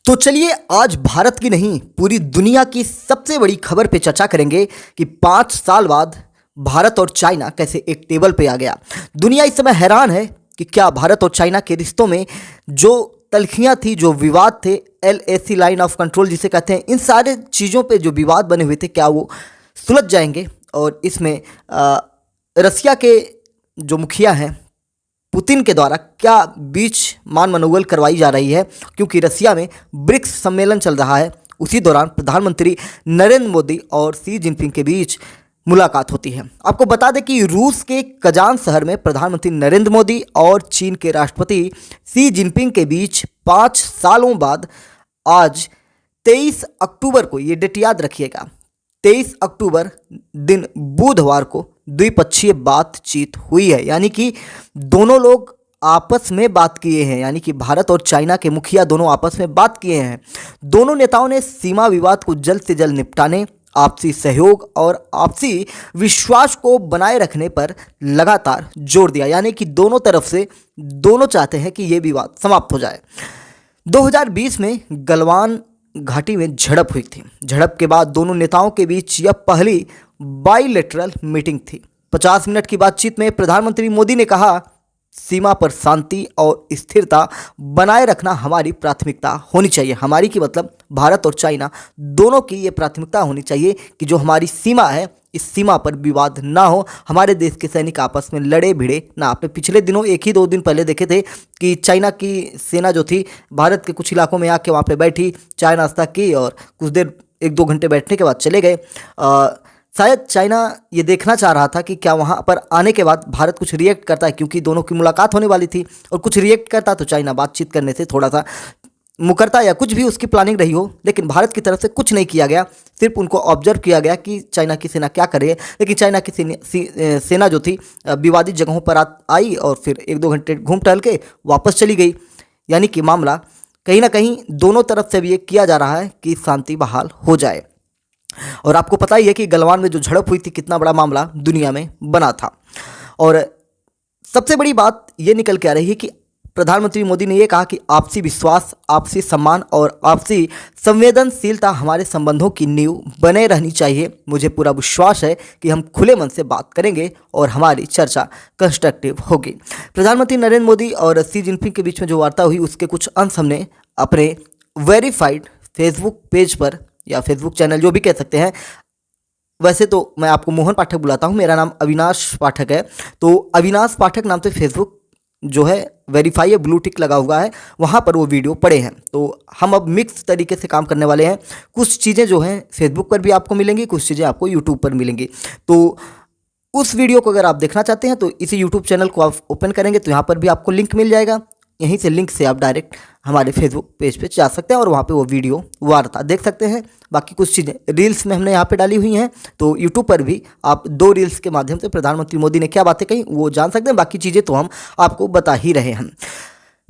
तो चलिए आज भारत की नहीं पूरी दुनिया की सबसे बड़ी खबर पे चर्चा करेंगे कि 5 साल बाद भारत और चाइना कैसे एक टेबल पे आ गया। दुनिया इस समय हैरान है कि क्या भारत और चाइना के रिश्तों में जो तल्खियां थी, जो विवाद थे, LAC लाइन ऑफ कंट्रोल जिसे कहते हैं, इन सारे चीज़ों पे जो विवाद बने हुए थे क्या वो सुलझ जाएंगे। और इसमें रसिया के जो मुखिया हैं पुतिन के द्वारा क्या बीच मान मनोवल करवाई जा रही है, क्योंकि रसिया में ब्रिक्स सम्मेलन चल रहा है। उसी दौरान प्रधानमंत्री नरेंद्र मोदी और शी जिनपिंग के बीच मुलाकात होती है। आपको बता दें कि रूस के कजान शहर में प्रधानमंत्री नरेंद्र मोदी और चीन के राष्ट्रपति शी जिनपिंग के बीच 5 सालों बाद आज 23 अक्टूबर को, ये डेट याद रखिएगा, 23 अक्टूबर दिन बुधवार को द्विपक्षीय बातचीत हुई है। यानी कि दोनों लोग आपस में बात किए हैं, यानी कि भारत और चाइना के मुखिया दोनों आपस में बात किए हैं। दोनों नेताओं ने सीमा विवाद को जल्द से जल्द निपटाने, आपसी सहयोग और आपसी विश्वास को बनाए रखने पर लगातार जोर दिया। यानी कि दोनों तरफ से दोनों चाहते हैं कि ये विवाद समाप्त हो जाए। 2020 में गलवान घाटी में झड़प हुई थी। झड़प के बाद दोनों नेताओं के बीच यह पहली बाइलेटरल मीटिंग थी। 50 मिनट की बातचीत में प्रधानमंत्री मोदी ने कहा, सीमा पर शांति और स्थिरता बनाए रखना हमारी प्राथमिकता होनी चाहिए। हमारी की मतलब भारत और चाइना दोनों की ये प्राथमिकता होनी चाहिए कि जो हमारी सीमा है, इस सीमा पर विवाद ना हो, हमारे देश के सैनिक आपस में लड़े भिड़े ना। आपने पिछले दिनों 1 ही 2 दिन पहले देखे थे कि चाइना की सेना जो थी भारत के कुछ इलाकों में आके वहाँ पे बैठी, चाय नाश्ता की और कुछ देर 1-2 घंटे बैठने के बाद चले गए। शायद चाइना ये देखना चाह रहा था कि क्या वहाँ पर आने के बाद भारत कुछ रिएक्ट करता है, क्योंकि दोनों की मुलाकात होने वाली थी, और कुछ रिएक्ट करता तो चाइना बातचीत करने से थोड़ा सा मुकरता या कुछ भी उसकी प्लानिंग रही हो। लेकिन भारत की तरफ से कुछ नहीं किया गया, सिर्फ उनको ऑब्जर्व किया गया कि चाइना की सेना क्या कर रही है। लेकिन चाइना की सेना जो थी विवादित जगहों पर आई और फिर 1-2 घंटे घूम टहल के वापस चली गई। यानी कि मामला कहीं ना कहीं दोनों तरफ से भी ये किया जा रहा है कि शांति बहाल हो जाए। और आपको पता ही है कि गलवान में जो झड़प हुई थी कितना बड़ा मामला दुनिया में बना था। और सबसे बड़ी बात ये निकल के आ रही है कि प्रधानमंत्री मोदी ने ये कहा कि आपसी विश्वास, आपसी सम्मान और आपसी संवेदनशीलता हमारे संबंधों की नींव बने रहनी चाहिए। मुझे पूरा विश्वास है कि हम खुले मन से बात करेंगे और हमारी चर्चा कंस्ट्रक्टिव होगी। प्रधानमंत्री नरेंद्र मोदी और शी जिनपिंग के बीच में जो वार्ता हुई उसके कुछ अंश हमने अपने वेरीफाइड फेसबुक पेज पर या फेसबुक चैनल जो भी कह सकते हैं, वैसे तो मैं आपको मोहन पाठक बुलाता हूं, मेरा नाम अविनाश पाठक है। तो अविनाश पाठक नाम से फेसबुक जो है वेरीफाई है, ब्लू टिक लगा हुआ है, वहाँ पर वो वीडियो पड़े हैं। तो हम अब मिक्स तरीके से काम करने वाले हैं। कुछ चीज़ें जो हैं फेसबुक पर भी आपको मिलेंगी, कुछ चीज़ें आपको यूट्यूब पर मिलेंगी। तो उस वीडियो को अगर आप देखना चाहते हैं तो इसी यूट्यूब चैनल को आप ओपन करेंगे तो यहाँ पर भी आपको लिंक मिल जाएगा। यहीं से लिंक से आप डायरेक्ट हमारे फेसबुक पेज पे जा सकते हैं और वहाँ पे वो वीडियो वार्ता देख सकते हैं। बाकी कुछ चीज़ें रील्स में हमने यहाँ पे डाली हुई हैं, तो यूट्यूब पर भी आप 2 रील्स के माध्यम से प्रधानमंत्री मोदी ने क्या बातें कही वो जान सकते हैं। बाकी चीज़ें तो हम आपको बता ही रहे हैं।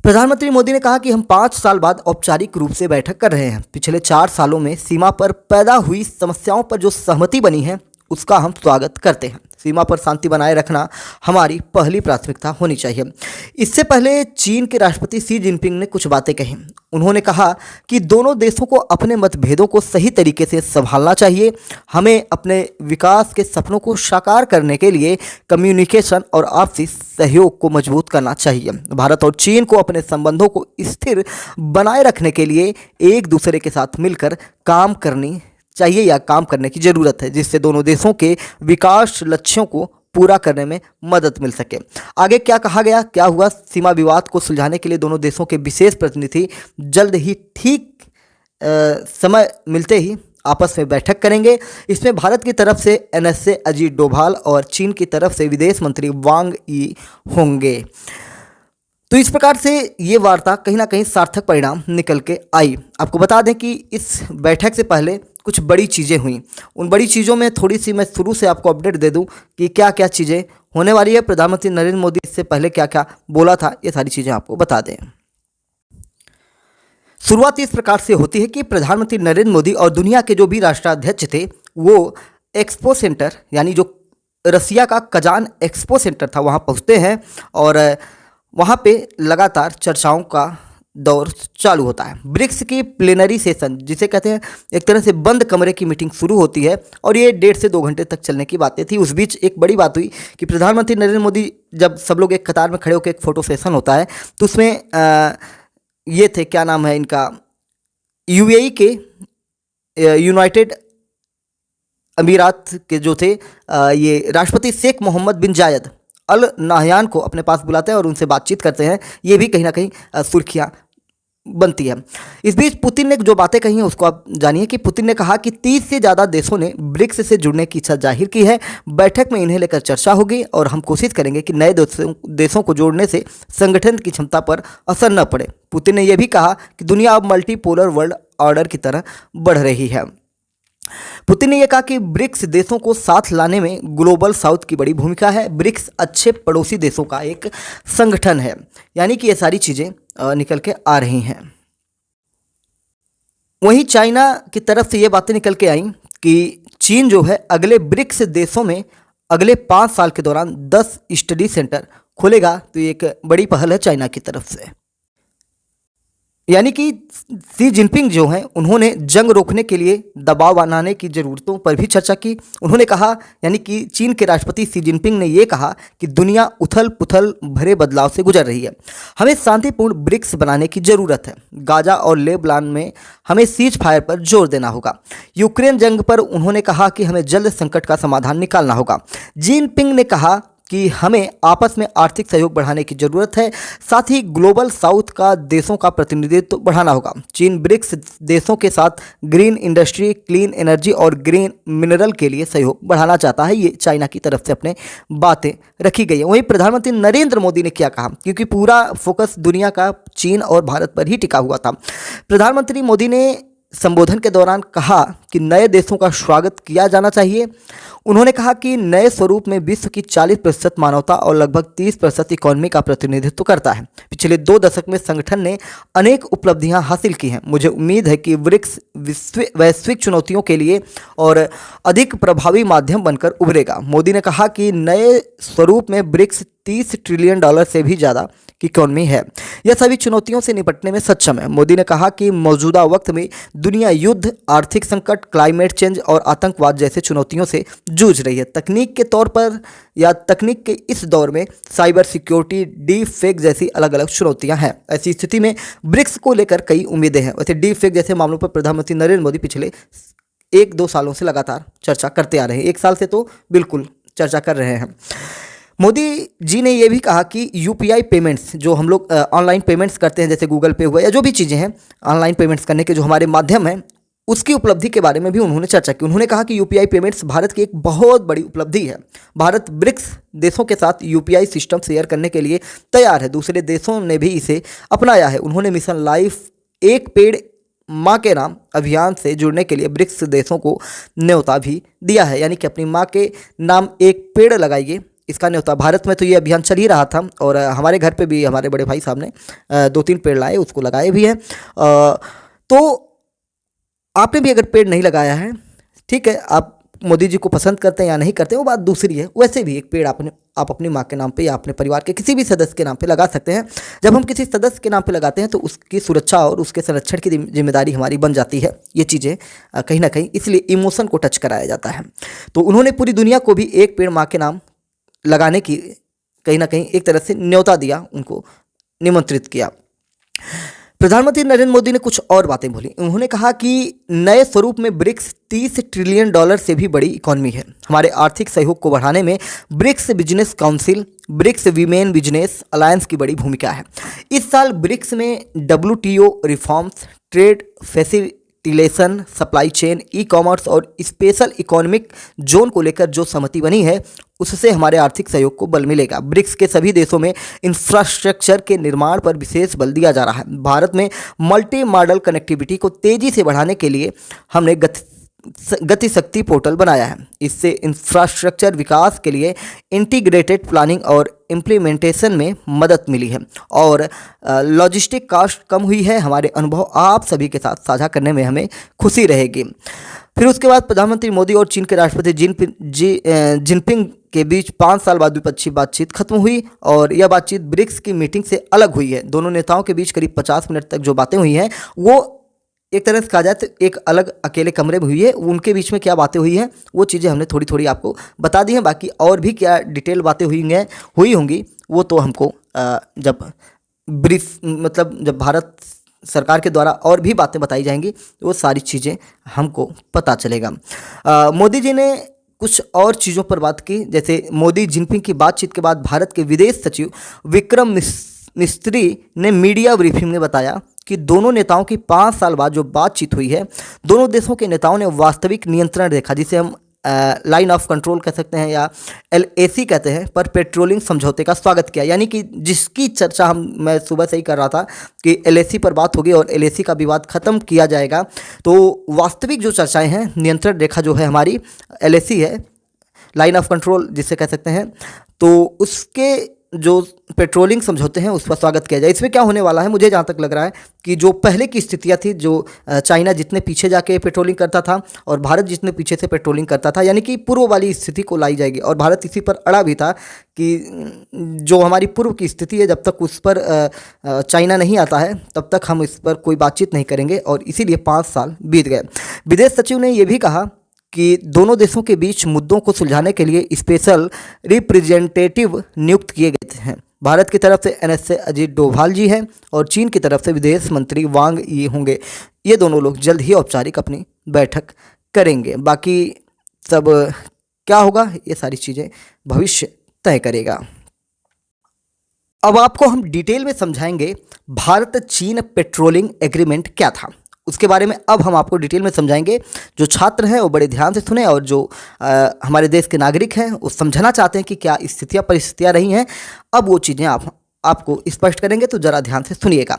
प्रधानमंत्री मोदी ने कहा कि हम 5 साल बाद औपचारिक रूप से बैठक कर रहे हैं। पिछले 4 सालों में सीमा पर पैदा हुई समस्याओं पर जो सहमति बनी है उसका हम स्वागत करते हैं। सीमा पर शांति बनाए रखना हमारी पहली प्राथमिकता होनी चाहिए। इससे पहले चीन के राष्ट्रपति शी जिनपिंग ने कुछ बातें कही। उन्होंने कहा कि दोनों देशों को अपने मतभेदों को सही तरीके से संभालना चाहिए। हमें अपने विकास के सपनों को साकार करने के लिए कम्युनिकेशन और आपसी सहयोग को मजबूत करना चाहिए। भारत और चीन को अपने संबंधों को स्थिर बनाए रखने के लिए एक दूसरे के साथ मिलकर काम करनी चाहिए या काम करने की ज़रूरत है, जिससे दोनों देशों के विकास लक्ष्यों को पूरा करने में मदद मिल सके। आगे क्या कहा गया, क्या हुआ? सीमा विवाद को सुलझाने के लिए दोनों देशों के विशेष प्रतिनिधि जल्द ही ठीक समय मिलते ही आपस में बैठक करेंगे। इसमें भारत की तरफ से NSA अजीत डोभाल और चीन की तरफ से विदेश मंत्री वांग यी होंगे। तो इस प्रकार से ये वार्ता कहीं ना कहीं सार्थक परिणाम निकल के आई। आपको बता दें कि इस बैठक से पहले कुछ बड़ी चीज़ें हुई। उन बड़ी चीज़ों में थोड़ी सी मैं शुरू से आपको अपडेट दे दूं कि क्या क्या चीज़ें होने वाली है। प्रधानमंत्री नरेंद्र मोदी इससे पहले क्या क्या बोला था, ये सारी चीज़ें आपको बता दें। शुरुआत इस प्रकार से होती है कि प्रधानमंत्री नरेंद्र मोदी और दुनिया के जो भी राष्ट्राध्यक्ष थे वो एक्सपो सेंटर, यानी जो रसिया का कजान एक्सपो सेंटर था, वहाँ पहुँचते हैं और वहाँ पे लगातार चर्चाओं का दौर चालू होता है। ब्रिक्स की प्लेनरी सेशन जिसे कहते हैं एक तरह से बंद कमरे की मीटिंग शुरू होती है और ये 1.5 से 2 घंटे तक चलने की बातें थी। उस बीच एक बड़ी बात हुई कि प्रधानमंत्री नरेंद्र मोदी जब सब लोग एक कतार में खड़े होकर एक फ़ोटो सेशन होता है तो उसमें ये थे, क्या नाम है इनका, यूएई के यूनाइटेड अमीरात के जो थे ये राष्ट्रपति शेख मोहम्मद बिन जायद अल नाहयान को अपने पास बुलाते हैं और उनसे बातचीत करते हैं। ये भी कहीं ना कहीं सुर्खियाँ बनती है। इस बीच पुतिन ने जो बातें कही हैं उसको आप जानिए कि पुतिन ने कहा कि 30 से ज़्यादा देशों ने ब्रिक्स से जुड़ने की इच्छा जाहिर की है। बैठक में इन्हें लेकर चर्चा होगी और हम कोशिश करेंगे कि नए देशों को जोड़ने से संगठन की क्षमता पर असर न पड़े। पुतिन ने यह भी कहा कि दुनिया अब मल्टीपोलर वर्ल्ड ऑर्डर की तरह बढ़ रही है। पुतिन ने यह कहा कि ब्रिक्स देशों को साथ लाने में ग्लोबल साउथ की बड़ी भूमिका है। ब्रिक्स अच्छे पड़ोसी देशों का एक संगठन है, यानी कि ये सारी चीज़ें निकल के आ रही हैं। वहीं चाइना की तरफ से ये बातें निकल के आई कि चीन जो है अगले ब्रिक्स देशों में अगले 5 साल के दौरान 10 स्टडी सेंटर खोलेगा। तो ये एक बड़ी पहल है चाइना की तरफ से। यानी कि शी जिनपिंग जो हैं उन्होंने जंग रोकने के लिए दबाव बनाने की ज़रूरतों पर भी चर्चा की। उन्होंने कहा, यानी कि चीन के राष्ट्रपति शी जिनपिंग ने ये कहा कि दुनिया उथल पुथल भरे बदलाव से गुजर रही है, हमें शांतिपूर्ण ब्रिक्स बनाने की ज़रूरत है। गाजा और लेबनान में हमें सीज फायर पर जोर देना होगा। यूक्रेन जंग पर उन्होंने कहा कि हमें जल्द संकट का समाधान निकालना होगा। जिनपिंग ने कहा कि हमें आपस में आर्थिक सहयोग बढ़ाने की ज़रूरत है, साथ ही ग्लोबल साउथ का देशों का प्रतिनिधित्व बढ़ाना होगा। चीन ब्रिक्स देशों के साथ ग्रीन इंडस्ट्री, क्लीन एनर्जी और ग्रीन मिनरल के लिए सहयोग बढ़ाना चाहता है। ये चाइना की तरफ से अपने बातें रखी गई है। वहीं प्रधानमंत्री नरेंद्र मोदी ने क्या कहा, क्योंकि पूरा फोकस दुनिया का चीन और भारत पर ही टिका हुआ था। प्रधानमंत्री मोदी ने संबोधन के दौरान कहा कि नए देशों का स्वागत किया जाना चाहिए। उन्होंने कहा कि नए स्वरूप में विश्व की 40% मानवता और लगभग 30% इकोनॉमी का प्रतिनिधित्व करता है। पिछले 2 दशक में संगठन ने अनेक उपलब्धियां हासिल की हैं। मुझे उम्मीद है कि ब्रिक्स वैश्विक चुनौतियों के लिए और अधिक प्रभावी माध्यम बनकर उभरेगा। मोदी ने कहा कि नए स्वरूप में ब्रिक्स $30 ट्रिलियन से भी ज़्यादा की इकोनॉमी है। यह सभी चुनौतियों से निपटने में सक्षम है। मोदी ने कहा कि मौजूदा वक्त में दुनिया युद्ध, आर्थिक संकट, क्लाइमेट चेंज और आतंकवाद जैसे चुनौतियों से जूझ रही है। तकनीक के तौर पर या तकनीक के इस दौर में साइबर सिक्योरिटी, डीप फेक जैसी अलग अलग चुनौतियां हैं। ऐसी स्थिति में ब्रिक्स को लेकर कई उम्मीदें हैं। वैसे डीप फेक जैसे मामलों पर प्रधानमंत्री नरेंद्र मोदी पिछले 1-2 सालों से लगातार चर्चा करते आ रहे हैं। 1 साल से तो बिल्कुल चर्चा कर रहे हैं। मोदी जी ने यह भी कहा कि यूपीआई पेमेंट्स जो हम लोग ऑनलाइन पेमेंट्स करते हैं, जैसे गूगल पे हुआ या जो भी चीज़ें हैं ऑनलाइन पेमेंट्स करने के जो हमारे माध्यम हैं, उसकी उपलब्धि के बारे में भी उन्होंने चर्चा की। उन्होंने कहा कि यूपीआई पेमेंट्स भारत की एक बहुत बड़ी उपलब्धि है। भारत ब्रिक्स देशों के साथ यूपीआई सिस्टम शेयर करने के लिए तैयार है। दूसरे देशों ने भी इसे अपनाया है। उन्होंने मिशन लाइफ एक पेड़ माँ के नाम अभियान से जुड़ने के लिए ब्रिक्स देशों को न्योता भी दिया है, यानी कि अपनी माँ के नाम एक पेड़ लगाइए, इसका न्योता। भारत में तो ये अभियान चल ही रहा था और हमारे घर पे भी हमारे बड़े भाई साहब ने 2-3 पेड़ लाए, उसको लगाए भी हैं। तो आपने भी अगर पेड़ नहीं लगाया है, ठीक है, आप मोदी जी को पसंद करते हैं या नहीं करते, वो बात दूसरी है। वैसे भी एक पेड़ आप अपनी माँ के नाम पे या अपने परिवार के किसी भी सदस्य के नाम पे लगा सकते हैं। जब हम किसी सदस्य के नाम पे लगाते हैं तो उसकी सुरक्षा और उसके संरक्षण की जिम्मेदारी हमारी बन जाती है। ये चीज़ें कहीं ना कहीं इसलिए इमोशन को टच कराया जाता है। तो उन्होंने पूरी दुनिया को भी एक पेड़ माँ के नाम लगाने की कहीं ना कहीं एक तरह से न्योता दिया, उनको निमंत्रित किया। प्रधानमंत्री नरेंद्र मोदी ने कुछ और बातें बोली। उन्होंने कहा कि नए स्वरूप में ब्रिक्स $30 ट्रिलियन से भी बड़ी इकोनॉमी है। हमारे आर्थिक सहयोग को बढ़ाने में BRICS business council, BRICS women business alliance की बड़ी भूमिका है। इस साल ब्रिक्स में WTO reforms, trade facilitation, supply chain, e commerce और स्पेशल इकोनॉमिक जोन को लेकर जो सहमति बनी है, उससे हमारे आर्थिक सहयोग को बल मिलेगा। ब्रिक्स के सभी देशों में इंफ्रास्ट्रक्चर के निर्माण पर विशेष बल दिया जा रहा है। भारत में मल्टी मॉडल कनेक्टिविटी को तेज़ी से बढ़ाने के लिए हमने गति शक्ति पोर्टल बनाया है। इससे इंफ्रास्ट्रक्चर विकास के लिए इंटीग्रेटेड प्लानिंग और इम्प्लीमेंटेशन में मदद मिली है और लॉजिस्टिक कॉस्ट कम हुई है। हमारे अनुभव आप सभी के साथ साझा करने में हमें खुशी रहेगी। फिर उसके बाद प्रधानमंत्री मोदी और चीन के राष्ट्रपति जिनपिंग के बीच 5 साल बाद द्विपक्षीय बातचीत खत्म हुई और यह बातचीत ब्रिक्स की मीटिंग से अलग हुई है। दोनों नेताओं के बीच करीब 50 मिनट तक जो बातें हुई हैं वो एक तरह से कहा जाए तो एक अलग अकेले कमरे में हुई है। उनके बीच में क्या बातें हुई हैं वो चीज़ें हमने थोड़ी थोड़ी आपको बता दी हैं। बाकी और भी क्या डिटेल बातें हुई होंगी वो तो हमको जब ब्रीफ मतलब जब भारत सरकार के द्वारा और भी बातें बताई जाएंगी तो वो सारी चीज़ें हमको पता चलेगा। मोदी जी ने कुछ और चीज़ों पर बात की, जैसे मोदी जिनपिंग की बातचीत के बाद भारत के विदेश सचिव विक्रम मिस्त्री ने मीडिया ब्रीफिंग में बताया कि दोनों नेताओं की 5 साल बाद जो बातचीत हुई है, दोनों देशों के नेताओं ने वास्तविक नियंत्रण रेखा, जिसे हम लाइन ऑफ कंट्रोल कह सकते हैं या LAC कहते हैं, पर पेट्रोलिंग समझौते का स्वागत किया। यानी कि जिसकी चर्चा मैं सुबह से ही कर रहा था कि LAC पर बात होगी और LAC का विवाद खत्म किया जाएगा, तो वास्तविक जो चर्चाएं हैं, नियंत्रण रेखा जो है हमारी LAC है, लाइन ऑफ कंट्रोल जिसे कह सकते हैं, तो उसके जो पेट्रोलिंग समझौते हैं उस पर स्वागत किया जाए। इसमें क्या होने वाला है, मुझे जहाँ तक लग रहा है कि जो पहले की स्थितियाँ थी, जो चाइना जितने पीछे जाके पेट्रोलिंग करता था और भारत जितने पीछे से पेट्रोलिंग करता था, यानी कि पूर्व वाली स्थिति को लाई जाएगी। और भारत इसी पर अड़ा भी था कि जो हमारी पूर्व की स्थिति है, जब तक उस पर चाइना नहीं आता है तब तक हम इस पर कोई बातचीत नहीं करेंगे, और इसीलिए 5 साल बीत गए। विदेश सचिव ने यह भी कहा कि दोनों देशों के बीच मुद्दों को सुलझाने के लिए स्पेशल रिप्रेजेंटेटिव नियुक्त किए गए हैं। भारत की तरफ से NSA अजीत डोभाल जी हैं और चीन की तरफ से विदेश मंत्री वांग यी होंगे। ये दोनों लोग जल्द ही औपचारिक अपनी बैठक करेंगे। बाकी सब क्या होगा ये सारी चीज़ें भविष्य तय करेगा। अब आपको हम डिटेल में समझाएंगे भारत चीन पेट्रोलिंग एग्रीमेंट क्या था, उसके बारे में अब हम आपको डिटेल में समझाएंगे। जो छात्र हैं वो बड़े ध्यान से सुने और जो हमारे देश के नागरिक हैं वो समझना चाहते हैं कि क्या स्थितियाँ परिस्थितियाँ रही हैं, अब वो चीज़ें आपको स्पष्ट करेंगे, तो ज़रा ध्यान से सुनिएगा।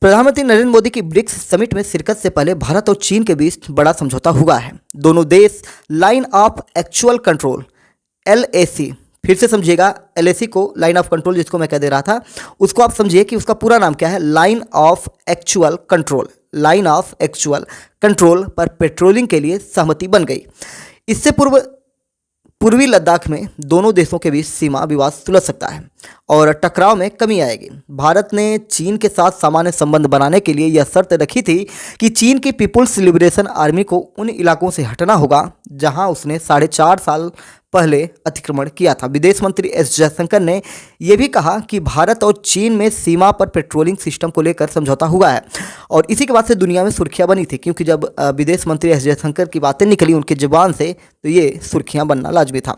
प्रधानमंत्री नरेंद्र मोदी की ब्रिक्स समिट में शिरकत से पहले भारत और चीन के बीच बड़ा समझौता हुआ है। दोनों देश line of actual control LAC, फिर से समझिएगा, LAC को लाइन ऑफ कंट्रोल जिसको मैं कह दे रहा था, उसको आप समझिए कि उसका पूरा नाम क्या है, line of actual control. Line of actual control पर पेट्रोलिंग के लिए सहमति बन गई। इससे पूर्वी लद्दाख में दोनों देशों के बीच सीमा विवाद सुलझ सकता है और टकराव में कमी आएगी। भारत ने चीन के साथ सामान्य संबंध बनाने के लिए यह शर्त रखी थी कि चीन की पीपुल्स लिबरेशन आर्मी को उन इलाकों से हटना होगा जहां उसने 4.5 साल पहले अतिक्रमण किया था। विदेश मंत्री S जयशंकर ने यह भी कहा कि भारत और चीन में सीमा पर पेट्रोलिंग सिस्टम को लेकर समझौता हुआ है और इसी के बाद से दुनिया में सुर्खियां बनी थी, क्योंकि जब विदेश मंत्री S जयशंकर की बातें निकली उनकी जुबान से तो ये सुर्खियां बनना लाजमी था।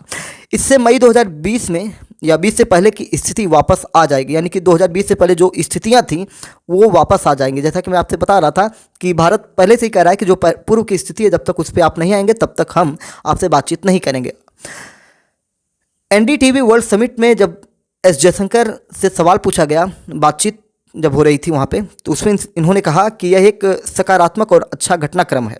इससे मई 2020 में या 20 से पहले की स्थिति वापस आ जाएगी, यानी कि 2020 से पहले जो स्थितियां थी वो वापस आ जाएंगी। जैसा कि मैं आपसे बता रहा था कि भारत पहले से ही कह रहा है कि जो पूर्व की स्थिति है जब तक उस पर आप नहीं आएंगे तब तक हम आपसे बातचीत नहीं करेंगे। NDTV वर्ल्ड समिट में जब S जयशंकर से सवाल पूछा गया, बातचीत जब हो रही थी वहाँ पे, तो उसमें इन्होंने कहा कि यह एक सकारात्मक और अच्छा घटनाक्रम है।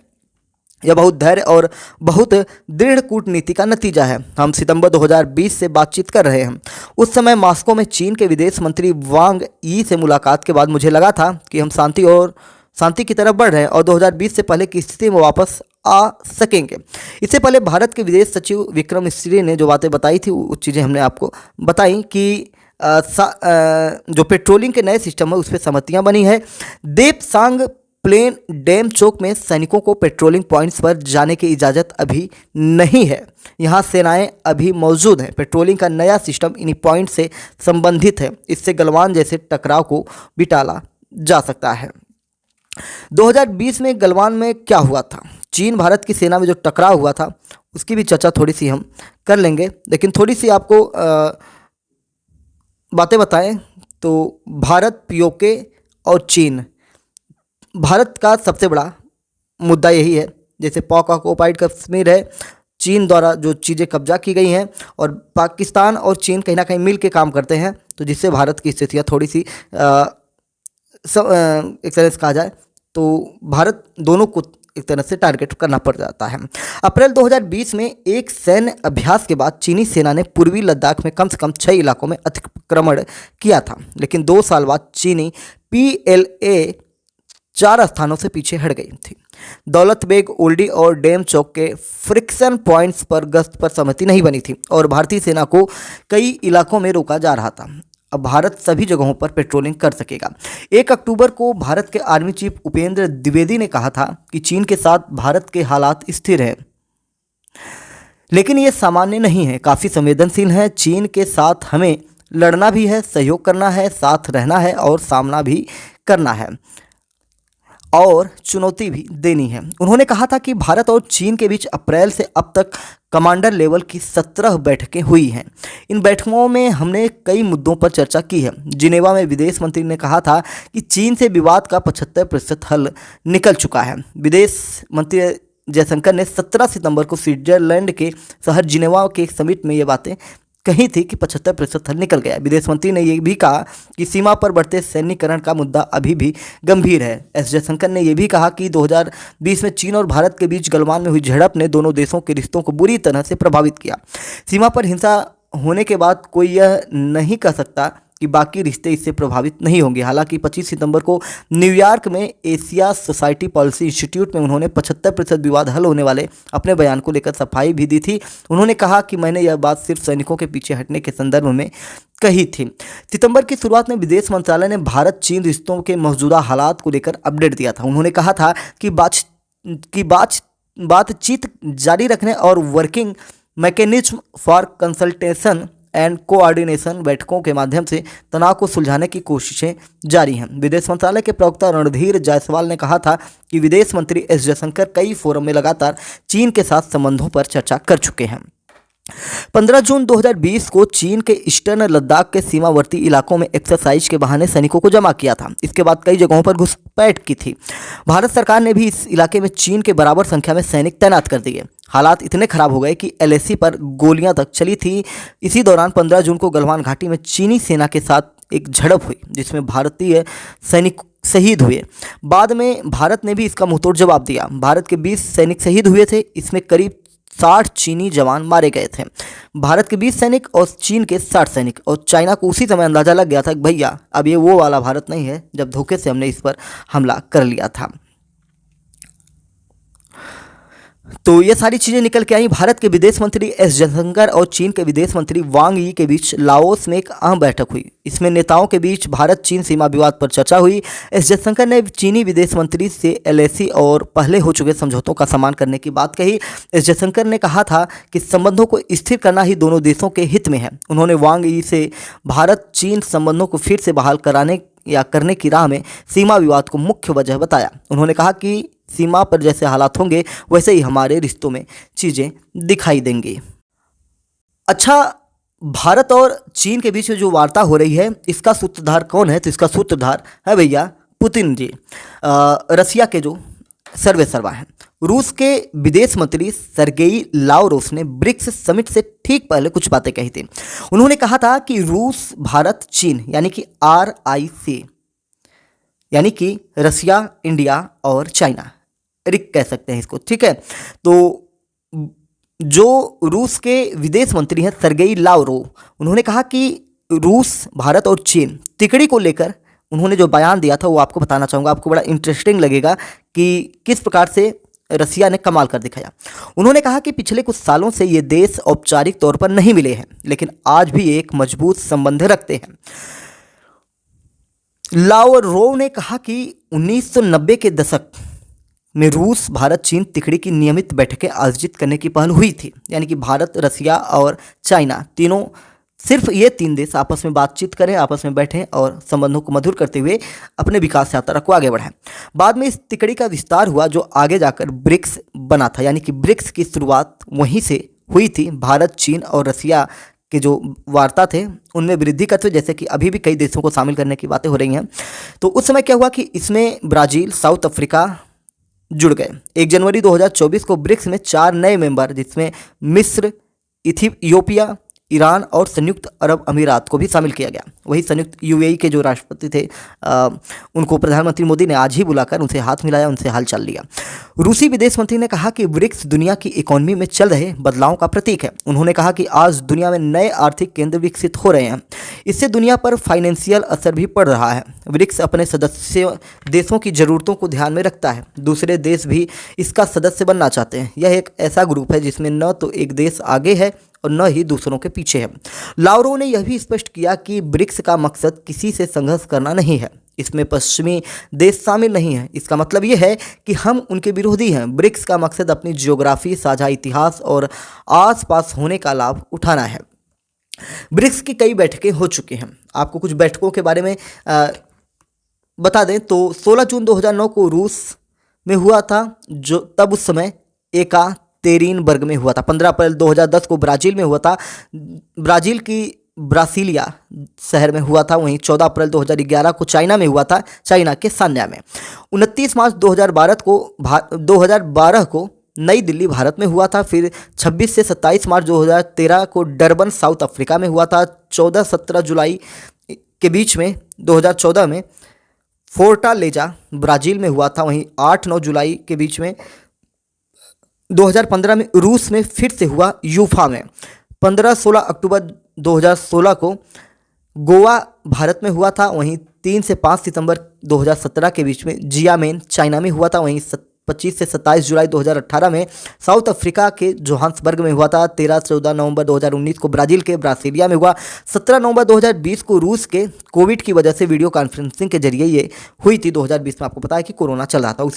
यह बहुत धैर्य और बहुत दृढ़ कूटनीति का नतीजा है। हम सितंबर 2020 से बातचीत कर रहे हैं। उस समय मॉस्को में चीन के विदेश मंत्री वांग यी से मुलाकात के बाद मुझे लगा था कि हम शांति की तरफ बढ़ रहे हैं और 2020 से पहले की स्थिति में वापस आ सकेंगे। इससे पहले भारत के विदेश सचिव विक्रम मिस्री ने जो बातें बताई थी वो चीज़ें हमने आपको बताई कि जो पेट्रोलिंग के नए सिस्टम है उस पर सहमतियाँ बनी है। देपसांग प्लेन डैम चौक में सैनिकों को पेट्रोलिंग पॉइंट्स पर जाने की इजाज़त अभी नहीं है। यहाँ सेनाएं अभी मौजूद हैं। पेट्रोलिंग का नया सिस्टम इन्हीं पॉइंट से संबंधित है। इससे गलवान जैसे टकराव को भी टाला जा सकता है। 2020 में गलवान में क्या हुआ था, चीन भारत की सेना में जो टकराव हुआ था उसकी भी चर्चा थोड़ी सी हम कर लेंगे, लेकिन थोड़ी सी आपको बातें बताएं तो भारत, POK और चीन, भारत का सबसे बड़ा मुद्दा यही है। जैसे पाक ऑक्युपाइड कश्मीर है, चीन द्वारा जो चीज़ें कब्जा की गई हैं और पाकिस्तान और चीन कहीं ना कहीं मिल के काम करते हैं, तो जिससे भारत की स्थितियाँ थोड़ी सी एक तरह से कहा जाए तो भारत दोनों को एक तरह से टारगेट करना पड़ जाता है। अप्रैल 2020 में एक सैन्य अभ्यास के बाद चीनी सेना ने पूर्वी लद्दाख में कम से कम 6 इलाकों में अतिक्रमण किया था, लेकिन 2 साल बाद चीनी PLA 4 स्थानों से पीछे हट गई थी। दौलत बेग ओल्डी और डेम चौक के फ्रिक्शन पॉइंट्स पर गश्त पर सहमति नहीं बनी थी और भारतीय सेना को कई इलाकों में रोका जा रहा था। अब भारत सभी जगहों पर पेट्रोलिंग कर सकेगा। 1 अक्टूबर को भारत के आर्मी चीफ उपेंद्र द्विवेदी ने कहा था कि चीन के साथ भारत के हालात स्थिर हैं, लेकिन ये सामान्य नहीं है, काफ़ी संवेदनशील है। चीन के साथ हमें लड़ना भी है, सहयोग करना है, साथ रहना है और सामना भी करना है और चुनौती भी देनी है। उन्होंने कहा था कि भारत और चीन के बीच अप्रैल से अब तक कमांडर लेवल की 17 बैठकें हुई हैं। इन बैठकों में हमने कई मुद्दों पर चर्चा की है। जिनेवा में विदेश मंत्री ने कहा था कि चीन से विवाद का 75% हल निकल चुका है। विदेश मंत्री जयशंकर ने 17 सितंबर को स्विट्जरलैंड के शहर जिनेवा के एक समिट में ये बातें कही थी कि 75% हल निकल गया। विदेश मंत्री ने यह भी कहा कि सीमा पर बढ़ते सैन्यीकरण का मुद्दा अभी भी गंभीर है। एस जयशंकर ने यह भी कहा कि 2020 में चीन और भारत के बीच गलवान में हुई झड़प ने दोनों देशों के रिश्तों को बुरी तरह से प्रभावित किया। सीमा पर हिंसा होने के बाद कोई यह नहीं कह सकता कि बाकी रिश्ते इससे प्रभावित नहीं होंगे। हालांकि 25 सितंबर को न्यूयॉर्क में एशिया सोसाइटी पॉलिसी इंस्टीट्यूट में उन्होंने 75% विवाद हल होने वाले अपने बयान को लेकर सफाई भी दी थी। उन्होंने कहा कि मैंने यह बात सिर्फ सैनिकों के पीछे हटने के संदर्भ में कही थी। सितंबर की शुरुआत में विदेश मंत्रालय ने भारत चीन रिश्तों के मौजूदा हालात को लेकर अपडेट दिया था। उन्होंने कहा था कि बातचीत जारी रखने और working mechanism for consultation and coordination बैठकों के माध्यम से तनाव को सुलझाने की कोशिशें जारी हैं। विदेश मंत्रालय के प्रवक्ता रणधीर जायसवाल ने कहा था कि विदेश मंत्री एस जयशंकर कई फोरम में लगातार चीन के साथ संबंधों पर चर्चा कर चुके हैं। 15 जून 2020 को चीन के ईस्टर्न लद्दाख के सीमावर्ती इलाकों में एक्सरसाइज के बहाने सैनिकों को जमा किया था। इसके बाद कई जगहों पर घुसपैठ की थी। भारत सरकार ने भी इस इलाके में चीन के बराबर संख्या में सैनिक तैनात कर दिए। हालात इतने खराब हो गए कि LAC पर गोलियां तक चली थी। इसी दौरान 15 जून को गलवान घाटी में चीनी सेना के साथ एक झड़प हुई जिसमें भारतीय सैनिक शहीद हुए। बाद में भारत ने भी इसका मुंहतोड़ जवाब दिया। भारत के 20 सैनिक शहीद हुए थे। इसमें करीब 60 चीनी जवान मारे गए थे। भारत के 20 सैनिक और चीन के 60 सैनिक। और चाइना को उसी समय अंदाजा लग गया था कि भैया अब ये वो वाला भारत नहीं है जब धोखे से हमने इस पर हमला कर लिया था। तो ये सारी चीज़ें निकल के आई। भारत के विदेश मंत्री एस जयशंकर और चीन के विदेश मंत्री वांग यी के बीच लाओस में एक अहम बैठक हुई। इसमें नेताओं के बीच भारत चीन सीमा विवाद पर चर्चा हुई। एस जयशंकर ने चीनी विदेश मंत्री से LAC और पहले हो चुके समझौतों का सम्मान करने की बात कही। एस जयशंकर ने कहा था कि संबंधों को स्थिर करना ही दोनों देशों के हित में है। उन्होंने वांग यी से भारत चीन संबंधों को फिर से बहाल कराने या करने की राह में सीमा विवाद को मुख्य वजह बताया। उन्होंने कहा कि सीमा पर जैसे हालात होंगे वैसे ही हमारे रिश्तों में चीज़ें दिखाई देंगी। अच्छा, भारत और चीन के बीच में जो वार्ता हो रही है इसका सूत्रधार कौन है? तो इसका सूत्रधार है भैया पुतिन जी, रसिया के जो सर्वेसर्वा हैं। रूस के विदेश मंत्री सर्गेई लावरोव ने ब्रिक्स समिट से ठीक पहले कुछ बातें कही थी। उन्होंने कहा था कि रूस, भारत, चीन यानी कि RIC यानी कि रसिया, इंडिया और चाइना, रिक कह सकते हैं इसको, ठीक है। तो जो रूस के विदेश मंत्री हैं सर्गेई लावरोव, उन्होंने कहा कि रूस, भारत और चीन तिकड़ी को लेकर उन्होंने जो बयान दिया था वो आपको बताना चाहूँगा। आपको बड़ा इंटरेस्टिंग लगेगा कि किस प्रकार से रसिया ने कमाल कर दिखाया। उन्होंने कहा कि पिछले कुछ सालों से ये देश औपचारिक तौर पर नहीं मिले हैं लेकिन आज भी एक मजबूत संबंध रखते हैं। लावरोव ने कहा कि 1990 के दशक में रूस, भारत, चीन तिकड़ी की नियमित बैठकें आयोजित करने की पहल हुई थी। यानी कि भारत, रसिया और चाइना तीनों, सिर्फ ये 3 देश आपस में बातचीत करें, आपस में बैठें और संबंधों को मधुर करते हुए अपने विकास यात्रा को आगे बढ़ाएं। बाद में इस तिकड़ी का विस्तार हुआ जो आगे जाकर ब्रिक्स बना था। यानी कि ब्रिक्स की शुरुआत वहीं से हुई थी। भारत, चीन और रसिया के जो वार्ता थे उनमें वृद्धि करते हुए जैसे कि अभी भी कई देशों को शामिल करने की बातें हो रही हैं। तो उस समय क्या हुआ कि इसमें ब्राज़ील, साउथ अफ्रीका जुड़ गए। 1 जनवरी 2024 को ब्रिक्स में 4 नए मेंबर जिसमें मिस्र, इथियोपिया, ईरान और संयुक्त अरब अमीरात को भी शामिल किया गया। वही संयुक्त UAE के जो राष्ट्रपति थे उनको प्रधानमंत्री मोदी ने आज ही बुलाकर उनसे हाथ मिलाया, उनसे हालचाल लिया। रूसी विदेश मंत्री ने कहा कि ब्रिक्स दुनिया की इकोनॉमी में चल रहे बदलाव का प्रतीक है। उन्होंने कहा कि आज दुनिया में नए आर्थिक केंद्र विकसित हो रहे हैं। इससे दुनिया पर फाइनेंशियल असर भी पड़ रहा है। ब्रिक्स अपने सदस्य देशों की ज़रूरतों को ध्यान में रखता है। दूसरे देश भी इसका सदस्य बनना चाहते हैं। यह एक ऐसा ग्रुप है जिसमें न तो एक देश आगे है और न ही दूसरों के पीछे है। लावरोव ने यह भी स्पष्ट किया कि ब्रिक्स का मकसद किसी से संघर्ष करना नहीं है। इसमें पश्चिमी देश शामिल नहीं है। इसका मतलब यह है कि हम उनके विरोधी हैं। ब्रिक्स का मकसद अपनी जियोग्राफी, साझा इतिहास और आसपास होने का लाभ उठाना है। ब्रिक्स की कई बैठकें हो चुकी हैं। आपको कुछ बैठकों के बारे में बता दें तो 16 जून 2009 को रूस में हुआ था, जो तब उस समय एकातेरिनबर्ग में हुआ था। 15 अप्रैल 2010 को ब्राज़ील में हुआ था, ब्राज़ील की ब्रासिलिया शहर में हुआ था। वहीं 14 अप्रैल 2011 को चाइना में हुआ था, चाइना के सान्या में। 29 मार्च 2012 को नई दिल्ली भारत में हुआ था। फिर 26 से 27 मार्च 2013 को डरबन साउथ अफ्रीका में हुआ था। 14-17 जुलाई के बीच में 2014 में फोर्टालेजा ब्राज़ील में हुआ था। वहीं 8-9 जुलाई के बीच में 2015 में रूस में फिर से हुआ, यूफा में। 15-16 अक्टूबर 2016 को गोवा भारत में हुआ था। वहीं 3 से 5 सितंबर 2017 के बीच में जियामेन चाइना में हुआ था। वहीं 25 से 27 जुलाई 2018 में साउथ अफ्रीका के जोहान्सबर्ग में हुआ था। 13-14 नवंबर 2019 को ब्राज़ील के ब्रासिलिया में हुआ। 17 नवंबर 2020 को रूस के कोविड की वजह से वीडियो कॉन्फ्रेंसिंग के जरिए ये हुई थी। 2020 में आपको पता है कि कोरोना चल रहा था।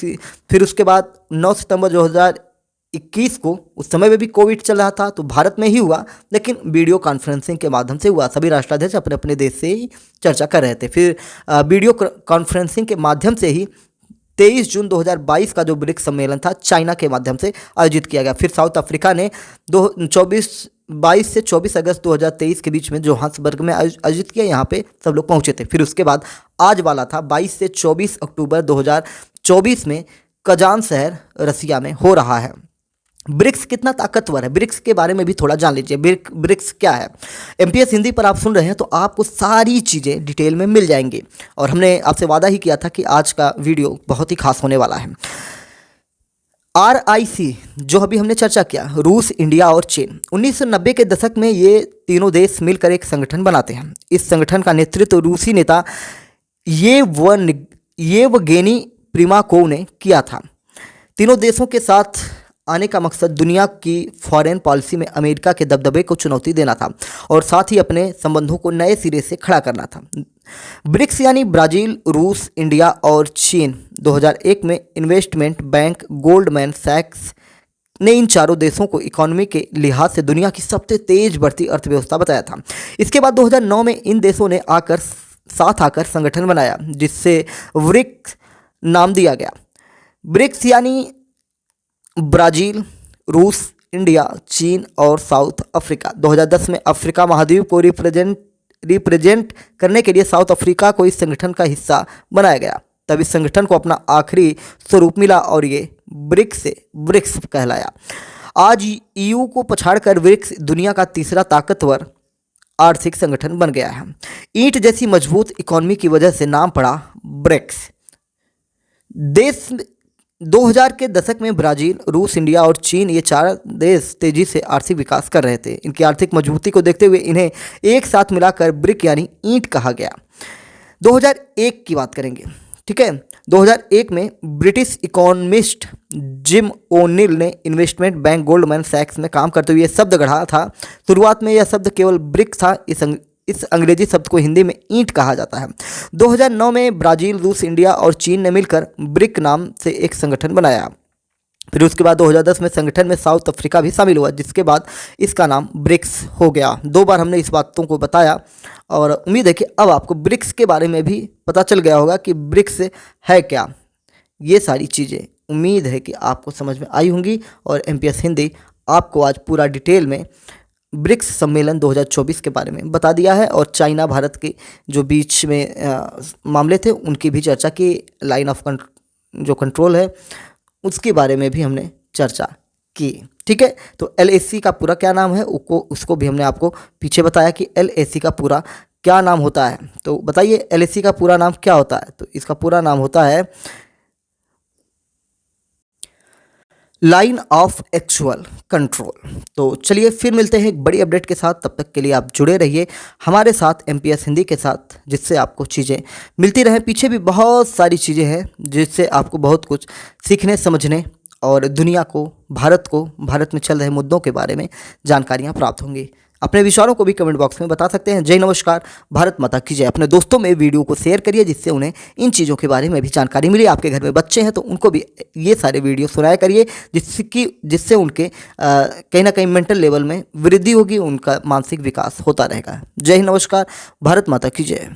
फिर उसके बाद 9 सितंबर 2021 को, उस समय में भी कोविड चल रहा था, तो भारत में ही हुआ, लेकिन वीडियो कॉन्फ्रेंसिंग के माध्यम से हुआ। सभी राष्ट्राध्यक्ष अपने अपने देश से ही चर्चा कर रहे थे। फिर वीडियो कॉन्फ्रेंसिंग के माध्यम से ही 23 जून 2022 का जो ब्रिक्स सम्मेलन था, चाइना के माध्यम से आयोजित किया गया। फिर साउथ अफ्रीका ने 22 से 24 अगस्त 2023 के बीच में जोहान्सबर्ग में आयोजित किया। यहाँ पे सब लोग पहुँचे थे। फिर उसके बाद आज वाला था 22 से 24 अक्टूबर 2024 में कजान शहर रसिया में हो रहा है। ब्रिक्स कितना ताकतवर है, ब्रिक्स के बारे में भी थोड़ा जान लीजिए। ब्रिक्स क्या है। एमपीएस हिंदी पर आप सुन रहे हैं तो आपको सारी चीज़ें डिटेल में मिल जाएंगी। और हमने आपसे वादा ही किया था कि आज का वीडियो बहुत ही खास होने वाला है। RIC जो अभी हमने चर्चा किया, रूस, इंडिया और चीन, 1990 के दशक में ये तीनों देश मिलकर एक संगठन बनाते हैं। इस संगठन का नेतृत्व रूसी नेता येवगेनी प्रिमाकोव ने किया था। तीनों देशों के साथ आने का मकसद दुनिया की फॉरेन पॉलिसी में अमेरिका के दबदबे को चुनौती देना था और साथ ही अपने संबंधों को नए सिरे से खड़ा करना था। ब्रिक्स यानी ब्राज़ील, रूस, इंडिया और चीन 2001 में इन्वेस्टमेंट बैंक गोल्डमैन सैक्स ने इन चारों देशों को इकोनॉमी के लिहाज से दुनिया की सबसे तेज बढ़ती अर्थव्यवस्था बताया था। इसके बाद 2009 में इन देशों ने साथ आकर संगठन बनाया, जिससे ब्रिक्स नाम दिया गया। ब्रिक्स यानी ब्राज़ील, रूस, इंडिया, चीन और साउथ अफ्रीका। 2010 में अफ्रीका महाद्वीप को रिप्रेजेंट करने के लिए साउथ अफ्रीका को इस संगठन का हिस्सा बनाया गया। तब इस संगठन को अपना आखिरी स्वरूप मिला और ये ब्रिक्स से ब्रिक्स कहलाया। आज EU को पछाड़कर ब्रिक्स दुनिया का तीसरा ताकतवर आर्थिक संगठन बन गया है। ईंट जैसी मजबूत इकोनॉमी की वजह से नाम पड़ा ब्रिक्स। देश 2000 के दशक में ब्राज़ील, रूस, इंडिया और चीन, ये चार देश तेजी से आर्थिक विकास कर रहे थे। इनकी आर्थिक मजबूती को देखते हुए इन्हें एक साथ मिलाकर ब्रिक यानी ईंट कहा गया। 2001 की बात करेंगे, ठीक है। 2001 में ब्रिटिश इकोनॉमिस्ट जिम ओ'नील ने इन्वेस्टमेंट बैंक गोल्डमैन सैक्स में काम करते हुए यह शब्द गढ़ा था। शुरुआत में यह शब्द केवल ब्रिक था। इस अंग्रेजी शब्द को हिंदी में ईंट कहा जाता है। 2009 में ब्राज़ील, रूस, इंडिया और चीन ने मिलकर ब्रिक नाम से एक संगठन बनाया। फिर उसके बाद 2010 में संगठन में साउथ अफ्रीका भी शामिल हुआ, जिसके बाद इसका नाम ब्रिक्स हो गया। 2 बार हमने इस बातों को बताया और उम्मीद है कि अब आपको ब्रिक्स के बारे में भी पता चल गया होगा कि ब्रिक्स है क्या। ये सारी चीज़ें उम्मीद है कि आपको समझ में आई होंगी और MPS हिंदी आपको आज पूरा डिटेल में ब्रिक्स सम्मेलन 2024 के बारे में बता दिया है और चाइना भारत के जो बीच में मामले थे उनकी भी चर्चा की। लाइन ऑफ जो कंट्रोल है उसके बारे में भी हमने चर्चा की, ठीक है। तो LAC का पूरा क्या नाम है उसको भी हमने आपको पीछे बताया कि LAC का पूरा क्या नाम होता है। तो बताइए LAC का पूरा नाम क्या होता है। तो इसका पूरा नाम होता है लाइन ऑफ एक्चुअल कंट्रोल। तो चलिए फिर मिलते हैं एक बड़ी अपडेट के साथ। तब तक के लिए आप जुड़े रहिए हमारे साथ एमपीएस हिंदी के साथ, जिससे आपको चीज़ें मिलती रहें। पीछे भी बहुत सारी चीज़ें हैं जिससे आपको बहुत कुछ सीखने समझने और दुनिया को, भारत में चल रहे मुद्दों के बारे में जानकारियाँ प्राप्त होंगी। अपने विचारों को भी कमेंट बॉक्स में बता सकते हैं। जय नमस्कार, भारत माता की जय। अपने दोस्तों में वीडियो को शेयर करिए जिससे उन्हें इन चीज़ों के बारे में भी जानकारी मिले। आपके घर में बच्चे हैं तो उनको भी ये सारे वीडियो सुनाया करिए, जिससे उनके कहीं ना कहीं मेंटल लेवल में वृद्धि होगी, उनका मानसिक विकास होता रहेगा। जय हिंद, नमस्कार, भारत माता की जय।